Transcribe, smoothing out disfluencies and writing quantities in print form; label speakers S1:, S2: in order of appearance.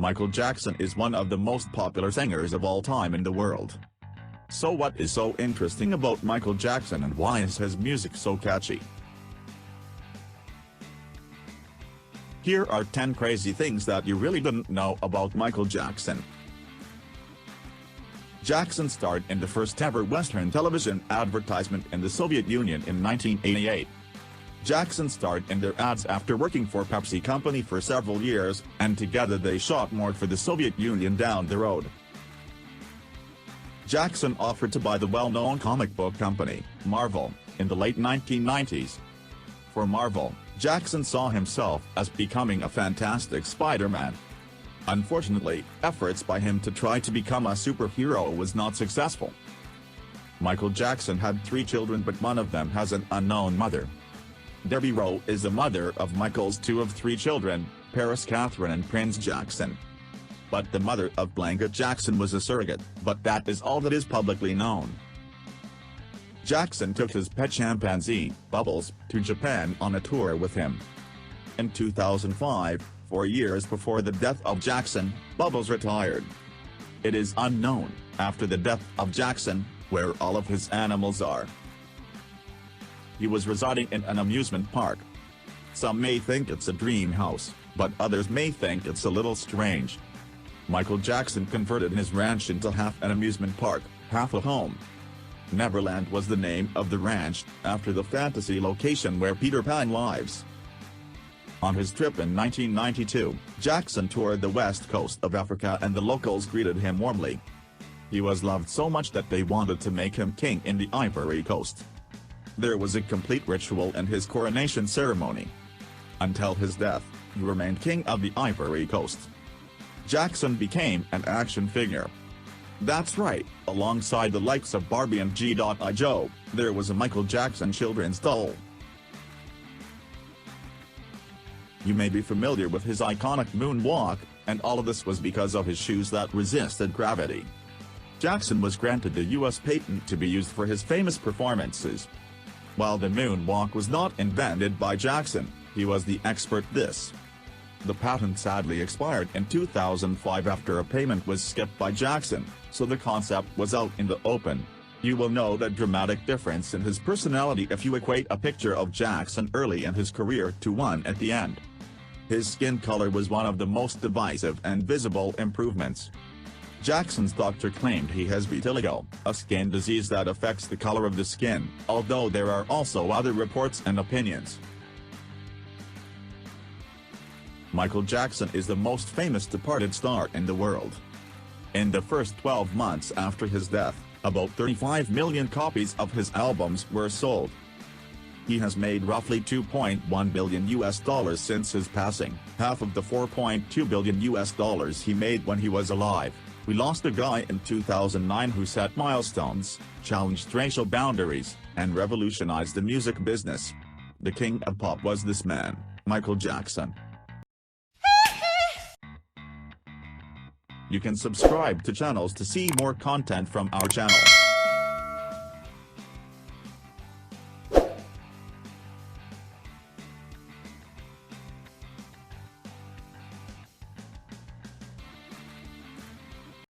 S1: Michael Jackson is one of the most popular singers of all time in the world. So what is so interesting about Michael Jackson and why is his music so catchy? Here are 10 crazy things that you really didn't know about Michael Jackson. Jackson starred in the first ever Western television advertisement in the Soviet Union in 1988. Jackson starred in their ads after working for Pepsi Company for several years, and together they shot more for the Soviet Union down the road. Jackson offered to buy the well-known comic book company, Marvel, in the late 1990s. For Marvel, Jackson saw himself as becoming a fantastic Spider-Man. Unfortunately, efforts by him to try to become a superhero was not successful. Michael Jackson had 3 children, but one of them has an unknown mother. Debbie Rowe is the mother of Michael's 2 of 3 children, Paris Catherine and Prince Jackson. But the mother of Blanket Jackson was a surrogate, but that is all that is publicly known. Jackson took his pet chimpanzee, Bubbles, to Japan on a tour with him. In 2005, 4 years before the death of Jackson, Bubbles retired. It is unknown, after the death of Jackson, where all of his animals are. He was residing in an amusement park. Some may think it's a dream house, but others may think it's a little strange. Michael Jackson converted his ranch into half an amusement park, half a home. Neverland was the name of the ranch, after the fantasy location where Peter Pan lives. On his trip in 1992, Jackson toured the west coast of Africa and the locals greeted him warmly. He was loved so much that they wanted to make him king in the Ivory Coast. There was a complete ritual in his coronation ceremony. Until his death, he remained king of the Ivory Coast. Jackson became an action figure. That's right, alongside the likes of Barbie and G.I. Joe, there was a Michael Jackson children's doll. You may be familiar with his iconic moonwalk, and all of this was because of his shoes that resisted gravity. Jackson was granted the U.S. patent to be used for his famous performances. While the moonwalk was not invented by Jackson, he was the expert this. The patent sadly expired in 2005 after a payment was skipped by Jackson, so the concept was out in the open. You will know that dramatic difference in his personality if you equate a picture of Jackson early in his career to one at the end. His skin color was one of the most divisive and visible improvements. Jackson's doctor claimed he has vitiligo, a skin disease that affects the color of the skin, although there are also other reports and opinions. Michael Jackson is the most famous departed star in the world. In the first 12 months after his death, about 35 million copies of his albums were sold. He has made roughly $2.1 billion since his passing, half of the $4.2 billion he made when he was alive. We lost a guy in 2009 who set milestones, challenged racial boundaries, and revolutionized the music business. The king of pop was this man, Michael Jackson. You can subscribe to channels to see more content from our channel.